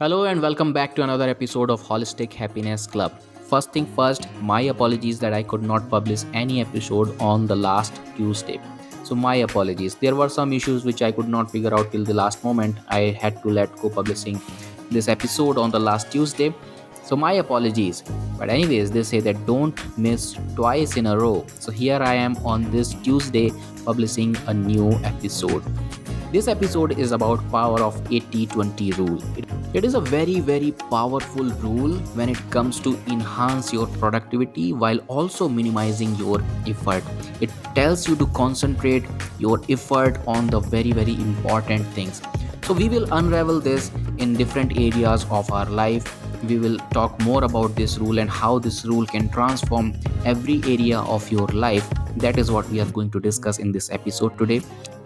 Hello and welcome back to another episode of Holistic Happiness Club. First thing first, my apologies that I could not publish any episode on the last Tuesday. So, my apologies. There were some issues which I could not figure out till the last moment. I had to let go publishing this episode on the last Tuesday. So, my apologies. But, anyways, they say that don't miss twice in a row. So, here I am on this Tuesday publishing a new episode. This episode is about power of 80-20 rule. It is a very powerful rule when it comes to enhance your productivity while also minimizing your effort. It tells you to concentrate your effort on the very important things. So we will unravel this in different areas of our life. We will talk more about this rule and how this rule can transform every area of your life. That is what we are going to discuss in this episode today.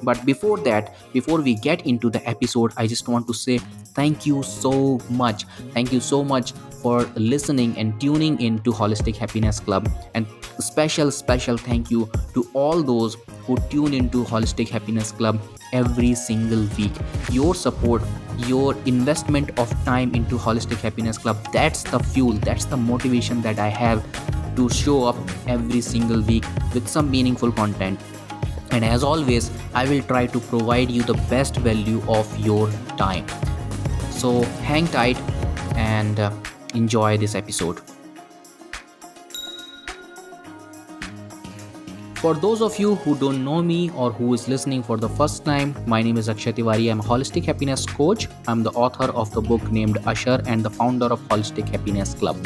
But before that, before we get into the episode, I just want to say thank you so much. Thank you so much for listening and tuning in to Holistic Happiness Club. And special thank you to all those who tune into Holistic Happiness Club every single week. Your support, your investment of time into Holistic Happiness Club, that's the fuel, that's the motivation that I have to show up every single week with some meaningful content. And as always, I will try to provide you the best value of your time. So hang tight and enjoy this episode. For those of you who don't know me or who is listening for the first time, my name is Akshay Tiwari. I'm a holistic happiness coach. I'm the author of the book named Usher and the founder of Holistic Happiness Club.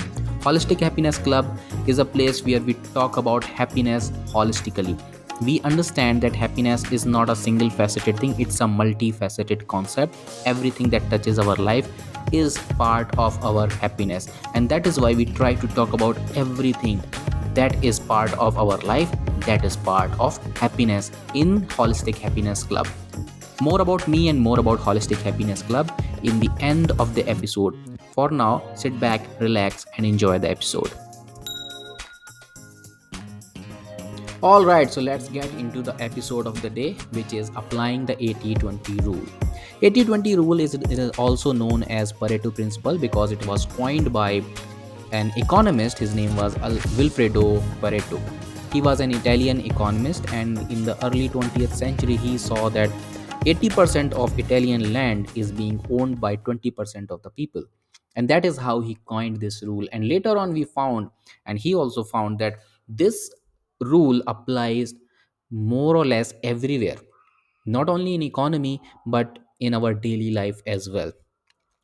Holistic Happiness Club is a place where we talk about happiness holistically. We understand that happiness is not a single faceted thing, it's a multifaceted concept. Everything that touches our life is part of our happiness, and that is why we try to talk about everything that is part of our life, that is part of happiness in Holistic Happiness Club. More about me and more about Holistic Happiness Club in the end of the episode. For now, sit back, relax, and enjoy the episode. Alright, so let's get into the episode of the day, which is applying the 80-20 rule. 80-20 rule is also known as Pareto principle because it was coined by an economist. His name was Wilfredo Pareto. He was an Italian economist, and in the early 20th century, he saw that 80% of Italian land is being owned by 20% of the people. And that is how he coined this rule. And later on, we found, and he also found that this rule applies more or less everywhere, not only in economy, but in our daily life as well.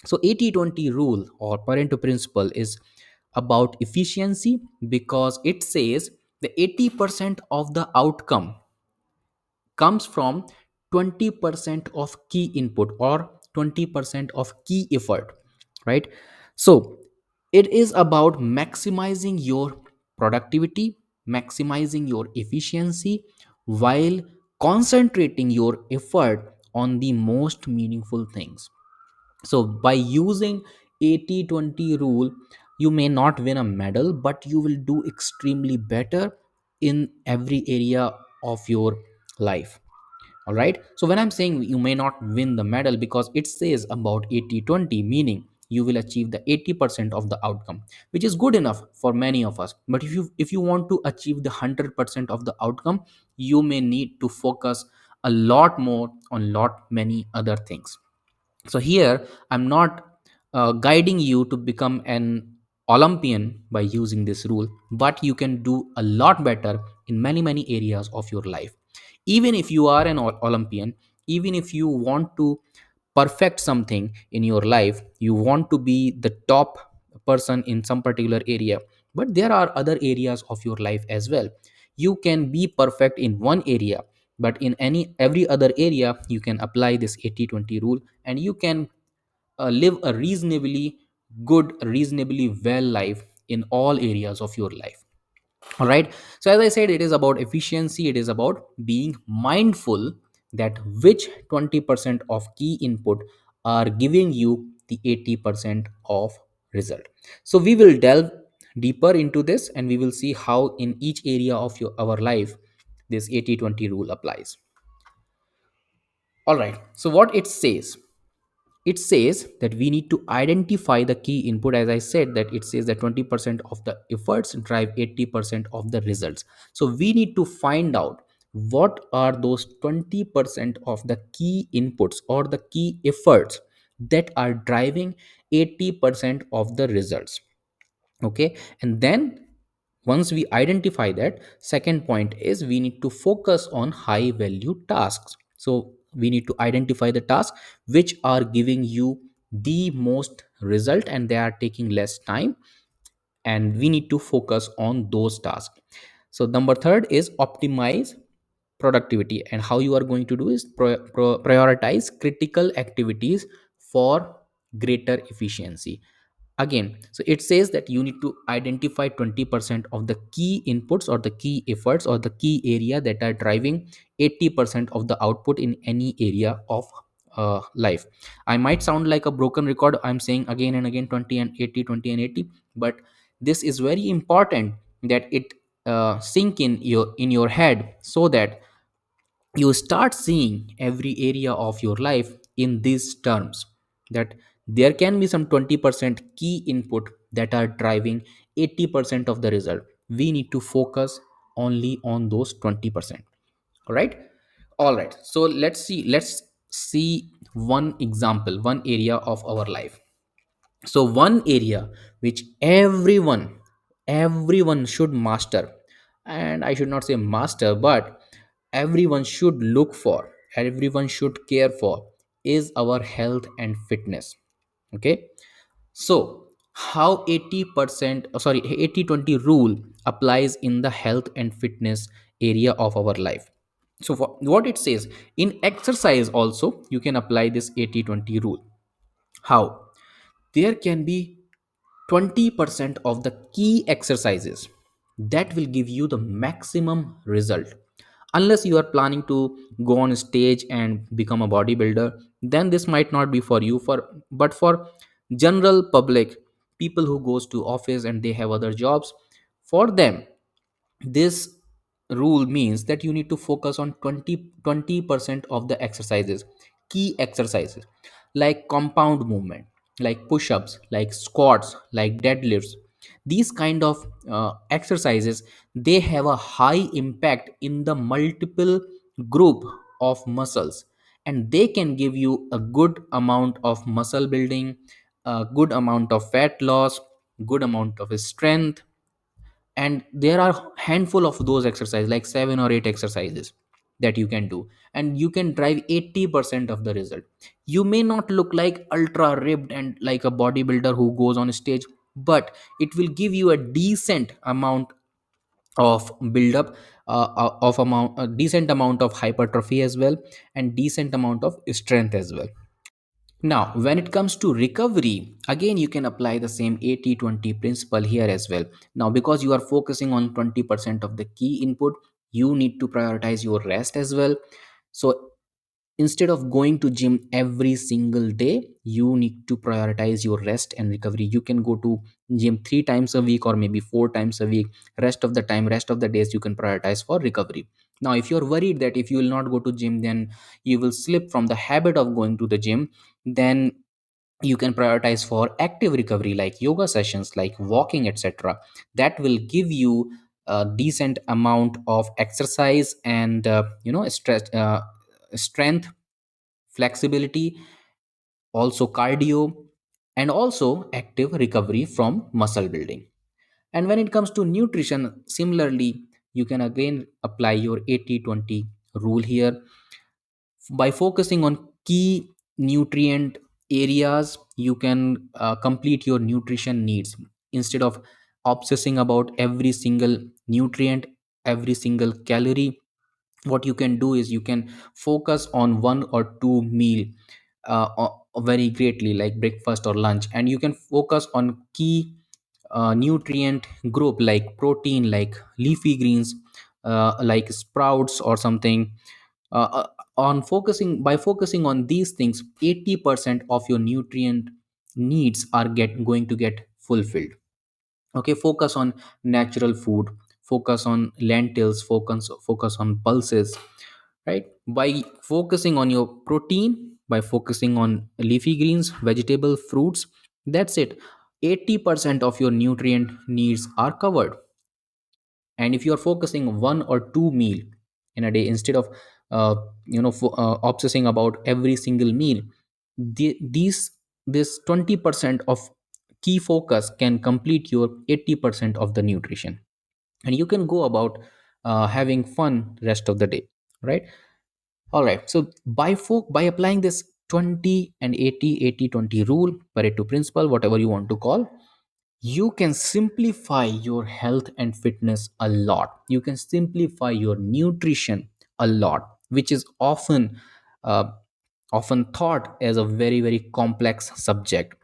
So 80-20 rule or Pareto principle is about efficiency because it says the 80% of the outcome comes from 20% of key input or 20% of key effort, right? So it is about maximizing your productivity, maximizing your efficiency while concentrating your effort on the most meaningful things. So by using 80-20 rule, you may not win a medal, but you will do extremely better in every area of your life. All right, so when I'm saying you may not win the medal, because it says about 80-20, meaning you will achieve the 80% of the outcome, which is good enough for many of us. But if you want to achieve the 100% of the outcome, you may need to focus a lot more on lot many other things. So here I'm not guiding you to become an Olympian by using this rule, but you can do a lot better in many areas of your life. Even if you are an Olympian, even if you want to perfect something in your life, you want to be the top person in some particular area, but there are other areas of your life as well. You can be perfect in one area, but in any every other area you can apply this 80-20 rule, and you can live a reasonably good, reasonably well life in all areas of your life. All right, so as I said, it is about efficiency, it is about being mindful that which 20% of key input are giving you the 80% of result. So we will delve deeper into this and we will see how in each area of our life this 80-20 rule applies. All right, so what it says: It says that we need to identify the key input. As I said, that it says that 20% of the efforts drive 80% of the results. So we need to find out what are those 20% of the key inputs or the key efforts that are driving 80% of the results. Okay, and then once we identify that, second point is we need to focus on high value tasks. So we need to identify the tasks which are giving you the most result and they are taking less time, and we need to focus on those tasks. So number third is optimize productivity, and how you are going to do is prioritize critical activities for greater efficiency. Again, so it says that you need to identify 20% of the key inputs or the key efforts or the key area that are driving 80% of the output in any area of life. I might sound like a broken record, I'm saying again and again 20 and 80, 20 and 80, but this is very important that it sink in your head, so that you start seeing every area of your life in these terms, that there can be some 20% key input that are driving 80% of the result. We need to focus only on those 20%. All right. All right, so let's see one example, one area of our life. So one area which everyone should master, and I should not say master, but everyone should look for, everyone should care for, is our health and fitness. Okay, so how 80% sorry 80/20 rule applies in the health and fitness area of our life. So for what it says, in exercise also you can apply this 80/20 rule. How? There can be 20% of the key exercises that will give you the maximum result. Unless you are planning to go on stage and become a bodybuilder, then this might not be for you. But for general public, people who goes to office and they have other jobs, for them this rule means that you need to focus on 20% of the exercises, key exercises, like compound movement, like push-ups, like squats, like deadlifts. These kind of exercises, they have a high impact in the multiple group of muscles, and they can give you a good amount of muscle building, a good amount of fat loss, good amount of strength. And there are handful of those exercises, like 7 or 8 exercises that you can do, and you can drive 80% of the result. You may not look like ultra ripped and like a bodybuilder who goes on stage, but it will give you a decent amount of build up, of amount a decent amount of hypertrophy as well, and decent amount of strength as well. Now, when it comes to recovery, again, you can apply the same 80/20 principle here as well. Now, because you are focusing on 20% of the key input, you need to prioritize your rest as well. So, instead of going to gym every single day, you need to prioritize your rest and recovery. You can go to gym 3 times a week or maybe 4 times a week. Rest of the time, rest of the days, you can prioritize for recovery. Now, if you're worried that if you will not go to gym, then you will slip from the habit of going to the gym, then you can prioritize for active recovery like yoga sessions, like walking, etc. That will give you a decent amount of exercise and strength, flexibility, also cardio, and also active recovery from muscle building. And when it comes to nutrition, similarly, you can again apply your 80/20 rule here. By focusing on key nutrient areas, you can complete your nutrition needs instead of obsessing about every single nutrient, every single calorie. What you can do is you can focus on 1 or 2 meal very greatly, like breakfast or lunch, and you can focus on key nutrient group like protein, like leafy greens, like sprouts or something. On focusing By focusing on these things, 80% of your nutrient needs are get going to get fulfilled. Okay, focus on natural food, focus on lentils, focus on pulses, right? By focusing on your protein, by focusing on leafy greens, vegetable, fruits. That's it. 80% of your nutrient needs are covered. And if you are focusing one or two meal in a day instead of obsessing about every single meal, these this 20% of key focus can complete your 80% of the nutrition, and you can go about having fun rest of the day, right? All right, so by applying this 20 and 80 rule, Pareto principle, whatever you want to call, you can simplify your health and fitness a lot. You can simplify your nutrition a lot, which is uh, often thought as a very very complex subject,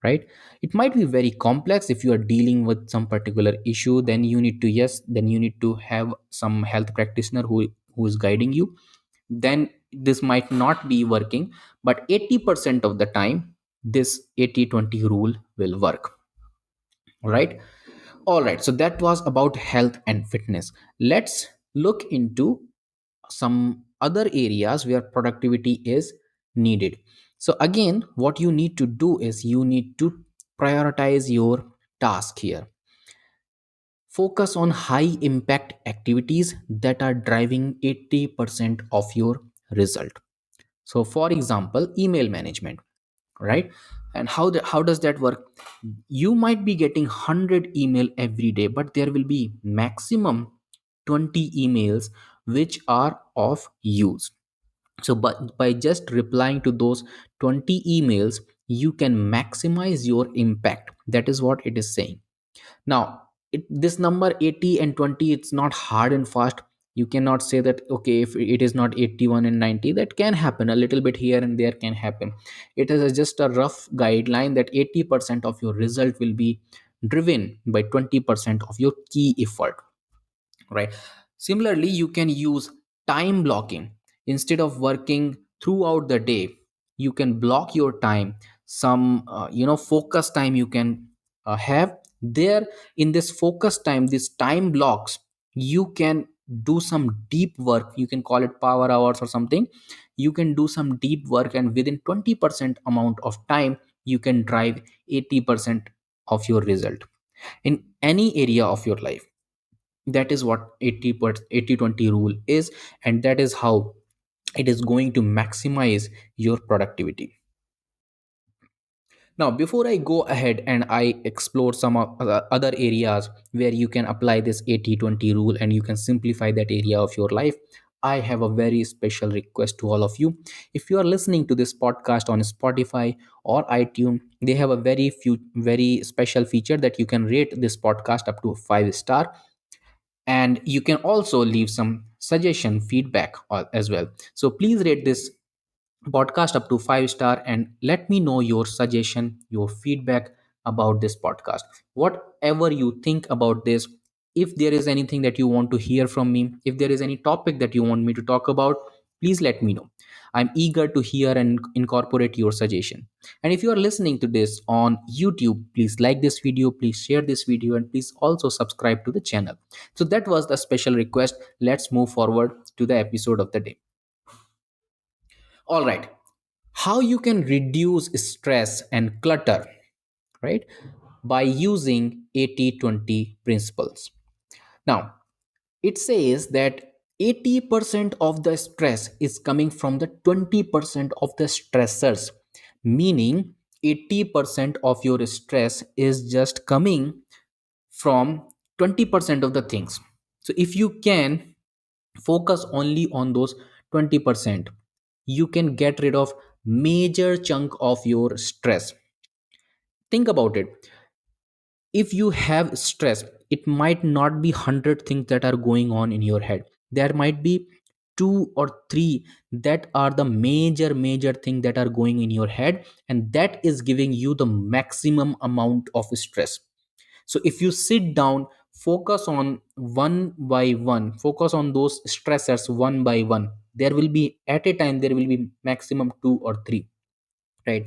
right? It might be very complex if you are dealing with some particular issue. Then you need to, yes, then you need to have some health practitioner who is guiding you. Then this might not be working, but 80% of the time this 80-20 rule will work, right? All right, so that was about health and fitness. Let's look into some other areas where productivity is needed. So, again, what you need to do is you need to prioritize your task here. Focus on high impact activities that are driving 80% of your result. So, for example, email management, right? And how does that work? You might be getting 100 email every day, but there will be maximum 20 emails which are of use. So by just replying to those 20 emails, you can maximize your impact. That is what it is saying. Now, this number 80 and 20, it's not hard and fast. You cannot say that, okay, if it is not 81 and 90, that can happen. A little bit here and there can happen. It is just a rough guideline that 80% of your result will be driven by 20% of your key effort, right? Similarly, you can use time blocking. Instead of working throughout the day, you can block your time. Some focus time you can have there. In this focus time, this time blocks, you can do some deep work. You can call it power hours or something. You can do some deep work, and within 20% amount of time, you can drive 80% of your result in any area of your life. That is what 80/20 rule is, and that is how it is going to maximize your productivity. Now, before I go ahead and I explore some of other areas where you can apply this 80/20 rule and you can simplify that area of your life, I have a very special request to all of you. If you are listening to this podcast on Spotify or iTunes, they have a very special feature that you can rate this podcast up to 5 star, and you can also leave some suggestion feedback as well. So please rate this podcast up to 5 star and let me know your suggestion, your feedback about this podcast, whatever you think about this. If there is anything that you want to hear from me, if there is any topic that you want me to talk about, please let me know. I'm eager to hear and incorporate your suggestion. And if you are listening to this on YouTube, please like this video, please share this video, and please also subscribe to the channel. So that was the special request. Let's move forward to the episode of the day. All right, how you can reduce stress and clutter, right, by using 80-20 principles. Now, it says that 80% of the stress is coming from the 20% of the stressors, meaning 80% of your stress is just coming from 20% of the things. So if you can focus only on those 20%, you can get rid of major chunk of your stress. Think about it. If you have stress, it might not be 100 things that are going on in your head. There might be two or three that are the major thing that are going in your head, and that is giving you the maximum amount of stress. So if you sit down, focus on one by one, focus on those stressors one by one, there will be at a time there will be maximum two or three, right?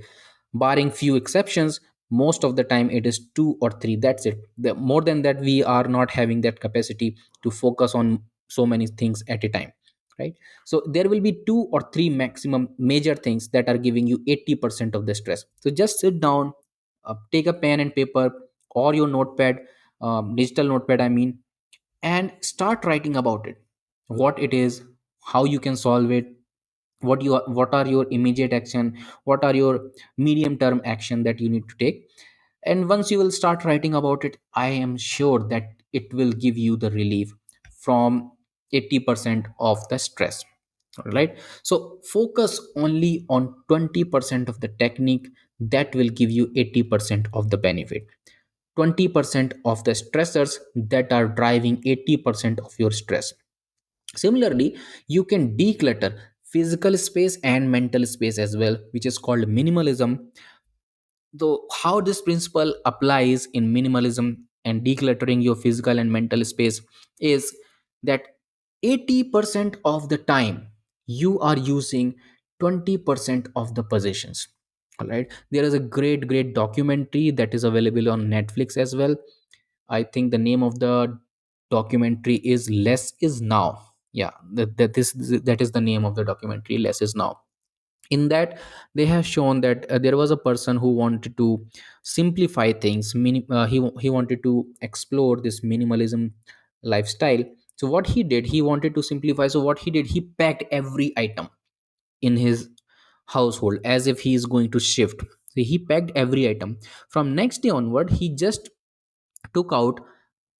Barring few exceptions, most of the time it is two or three. That's it. More than that, we are not having that capacity to focus on so many things at a time, right? So there will be two or three maximum major things that are giving you 80% of the stress. So just sit down, take a pen and paper or your notepad, digital notepad I mean, and start writing about it, what it is, how you can solve it, what are your immediate action, what are your medium term action that you need to take. And once you will start writing about it, I am sure that it will give you the relief from 80% of the stress. All right, so focus only on 20% of the technique that will give you 80% of the benefit. 20% of the stressors that are driving 80% of your stress. Similarly, you can declutter physical space and mental space as well, which is called minimalism. Though how this principle applies in minimalism and decluttering your physical and mental space is that 80% of the time you are using 20% of the possessions. All right, there is a great documentary that is available on Netflix as well. I think the name of the documentary is Less Is Now. Yeah, that is the name of the documentary, Less Is Now. In that, they have shown that there was a person who wanted to simplify things. He wanted to explore this minimalism lifestyle. So what he did, he wanted to simplify. So what he did, he packed every item in his household as if he is going to shift. So he packed every item. From next day onward, he just took out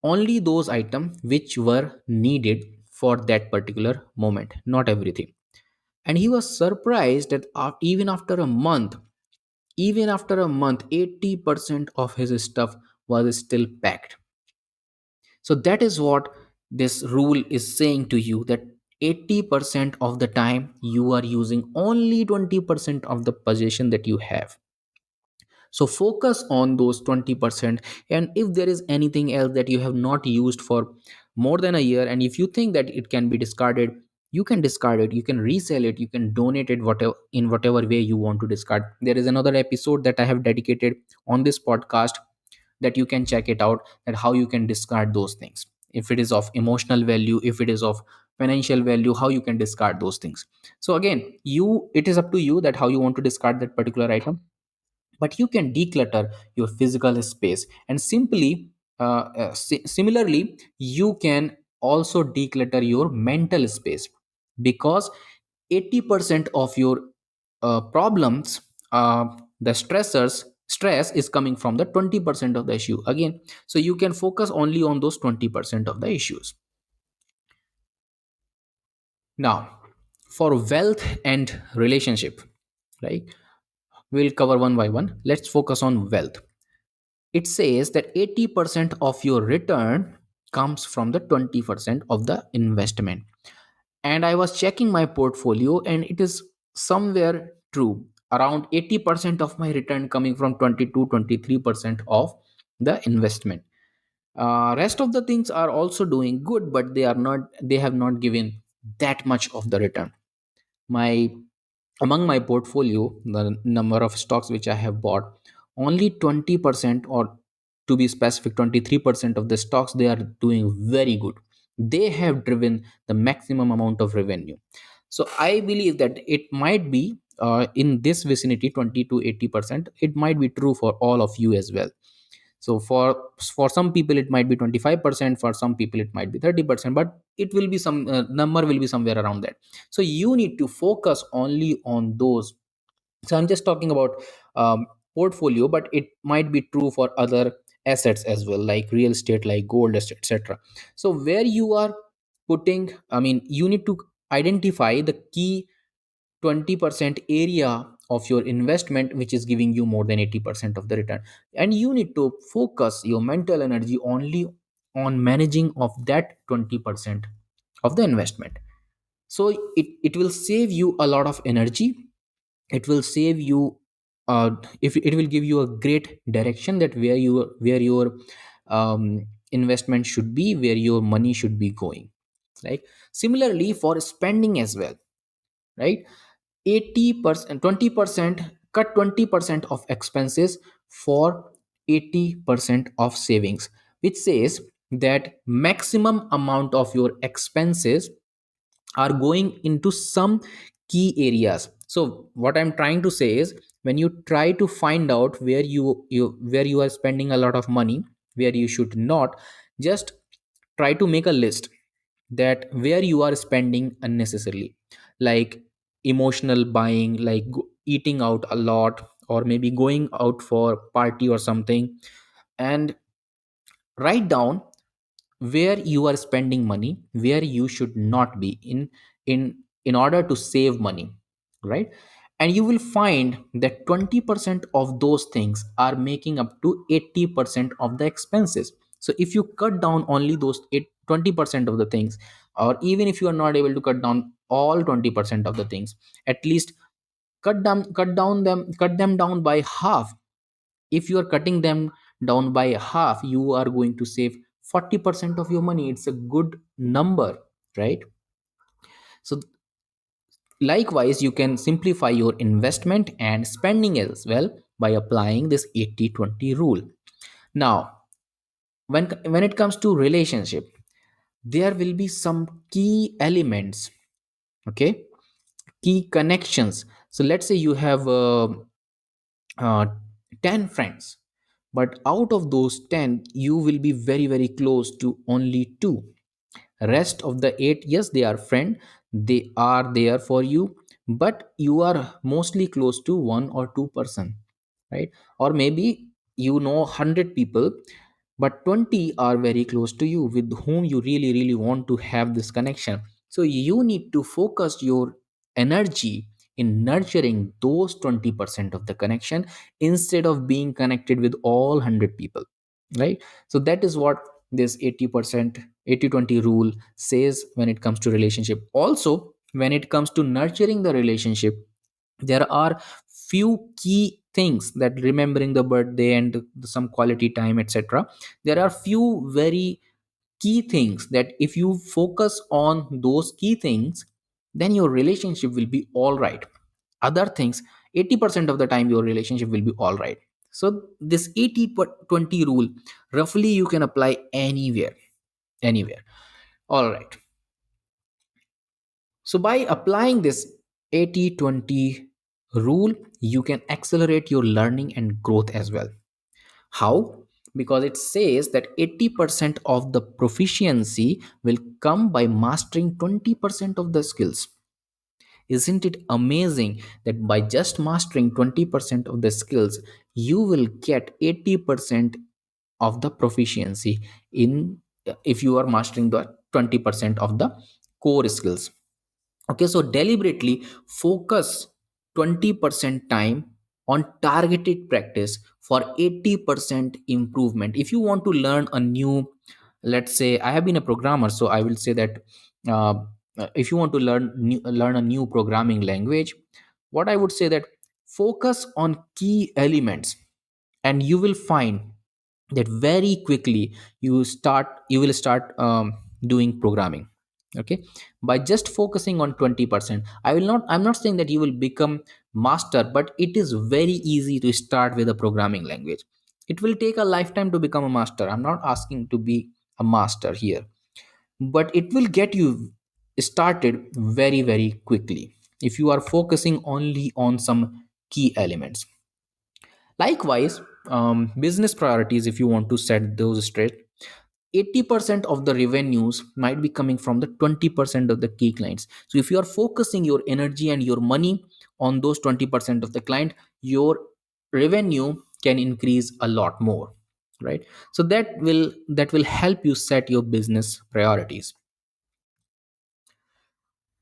only those items which were needed for that particular moment, not everything. And he was surprised that even after a month, 80% of his stuff was still packed. So that is what this rule is saying to you, that 80% of the time you are using only 20% of the possession that you have. So focus on those 20%. And if there is anything else that you have not used for more than a year, and if you think that it can be discarded, you can discard it, you can resell it, you can donate it, whatever, in whatever way you want to discard. There is another episode that I have dedicated on this podcast, that you can check it out, that how you can discard those things. If it is of emotional value, if it is of financial value, how you can discard those things. So again, it is up to you that how you want to discard that particular item. But you can declutter your physical space, and similarly you can also declutter your mental space, because 80% of your problems, the stress is coming from the 20% of the issue again. So you can focus only on those 20% of the issues. Now, for wealth and relationship, right, we'll cover one by one. Let's focus on wealth. It says that 80% of your return comes from the 20% of the investment. And I was checking my portfolio, and it is somewhere true. Around 80% of my return coming from 20 to 23% of the investment. Rest of the things are also doing good, but they have not given that much of the return. My Among my portfolio, the number of stocks which I have bought, only 20%, or to be specific, 23% of the stocks, they are doing very good. They have driven the maximum amount of revenue. So I believe that it might be in this vicinity, 20 to 80%. It might be true for all of you as well. So for some people it might be 25%, for some people it might be 30%, but it will be some number will be somewhere around that. So you need to focus only on those. So I'm just talking about portfolio, but it might be true for other assets as well, like real estate, like gold, etc. So where you are putting, I mean, you need to identify the key 20% area of your investment which is giving you more than 80% of the return, and you need to focus your mental energy only on managing of that 20% of the investment. So it will save you a lot of energy. It will save you, if it will give you a great direction, that where your investment should be, where your money should be going, right? Similarly for spending as well, right? 80%, 20%, cut 20% of expenses for 80% of savings, which says that maximum amount of your expenses are going into some key areas. So what I'm trying to say is, when you try to find out where you are spending a lot of money, where you should not, just try to make a list that where you are spending unnecessarily, like emotional buying, like eating out a lot, or maybe going out for party or something, and write down where you are spending money, where you should not be in order to save money, right? And you will find that 20% of those things are making up to 80% of the expenses. So if you cut down only those 20% of the things, or even if you are not able to cut down all 20% of the things, at least cut them down by half. If you are cutting them down by half, you are going to save 40% of your money. It's a good number, right? So likewise, you can simplify your investment and spending as well by applying this 80-20 rule. Now, when it comes to relationship, there will be some key elements, okay, key connections. So let's say you have uh, 10 friends, but out of those 10 you will be very very close to only 2. Rest of the 8, yes, they are friend, they are there for you, but you are mostly close to 1 or 2 person, right? Or maybe you know 100 people, but 20 are very close to you, with whom you really really want to have this connection. So you need to focus your energy in nurturing those 20% of the connection, instead of being connected with all 100 people, right? So that is what this 80% 80-20 rule says when it comes to relationship. Also, when it comes to nurturing the relationship, there are few key things, that remembering the birthday and some quality time, etc. There are few very key things that if you focus on those key things, then your relationship will be all right. Other things, 80% of the time your relationship will be all right. So this 80-20 rule, roughly you can apply anywhere. All right. So by applying this 80-20 rule, you can accelerate your learning and growth as well. How? Because it says that 80% of the proficiency will come by mastering 20% of the skills. Isn't it amazing that by just mastering 20% of the skills, you will get 80% of the proficiency in, if you are mastering the 20% of the core skills. Okay, so deliberately focus 20% time on targeted practice for 80% improvement. If you want to learn a new, let's say I have been a programmer, so I will say that uh, if you want to learn a new programming language, what I would say that focus on key elements, and you will find that very quickly you will start doing programming. Okay, by just focusing on 20%, I'm not saying that you will become master, but it is very easy to start with a programming language. It will take a lifetime to become a master. I'm not asking to be a master here, but it will get you started very very quickly if you are focusing only on some key elements. Likewise, business priorities, if you want to set those straight, 80% of the revenues might be coming from the 20% of the key clients. So if you are focusing your energy and your money on those 20% of the client, your revenue can increase a lot more, right? So that will help you set your business priorities.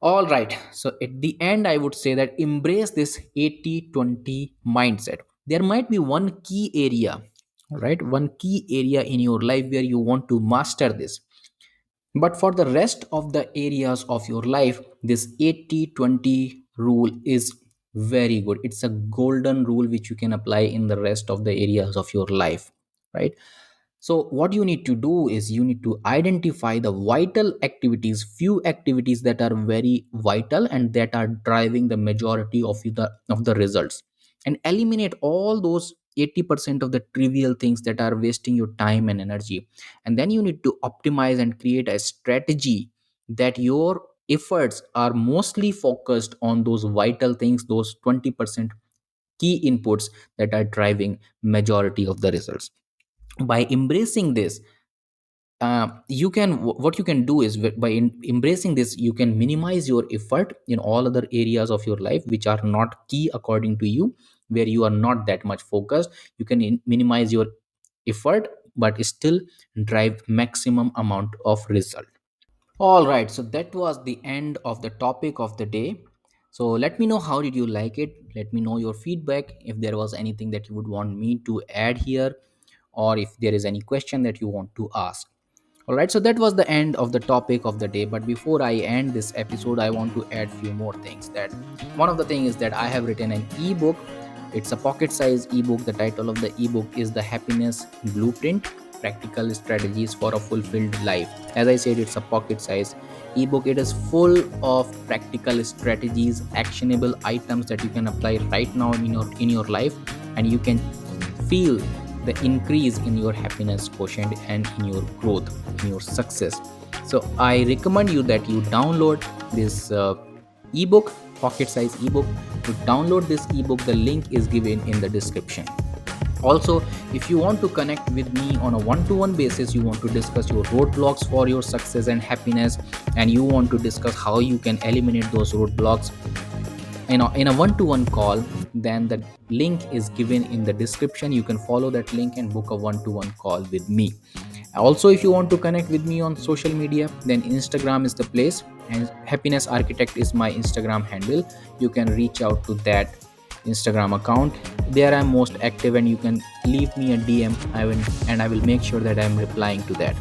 All right. So at the end, I would say that embrace this 80-20 mindset. There might be one key area, right? One key area in your life where you want to master this. But for the rest of the areas of your life, this 80-20 rule is very good. It's a golden rule which you can apply in the rest of the areas of your life, right? So, what you need to do is you need to identify the vital activities, few activities that are very vital and that are driving the majority of the results, and eliminate all those 80% of the trivial things that are wasting your time and energy. And then you need to optimize and create a strategy that your efforts are mostly focused on those vital things, those 20% key inputs that are driving majority of the results. By embracing this, you can what you can do is by embracing this, you can minimize your effort in all other areas of your life which are not key according to you, where you are not that much focused. You can minimize your effort but still drive maximum amount of result. All right, so that was the end of the topic of the day. So let me know how did you like it. Let me know your feedback, if there was anything that you would want me to add here, or if there is any question that you want to ask. All right, so that was the end of the topic of the day. But before I end this episode, I want to add few more things. That one of the things is that I have written an ebook. It's a pocket size ebook. The title of the ebook is The Happiness Blueprint: Practical Strategies for a Fulfilled Life. As I said, it's a pocket size ebook. It is full of practical strategies, actionable items that you can apply right now in your life, and you can feel the increase in your happiness quotient and in your growth, in your success. So I recommend you that you download this ebook, pocket size ebook. To download this ebook, the link is given in the description. Also, if you want to connect with me on a one-to-one basis, you want to discuss your roadblocks for your success and happiness, and you want to discuss how you can eliminate those roadblocks in a one-to-one call, then the link is given in the description. You can follow that link and book a one-to-one call with me. Also, if you want to connect with me on social media, then Instagram is the place, and Happiness Architect is my Instagram handle. You can reach out to that Instagram account. There I'm most active, and you can leave me a DM. I will make sure that I'm replying to that.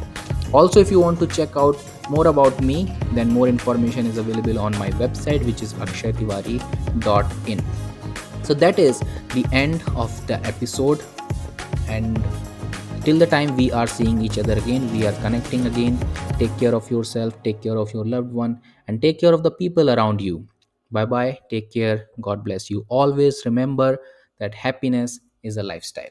Also, if you want to check out more about me, then more information is available on my website, which is akshaytiwari.in. So that is the end of the episode, and till the time we are seeing each other again, we are connecting again. Take care of yourself, take care of your loved one, and take care of the people around you. Bye bye, take care, God bless you. Always remember that happiness is a lifestyle.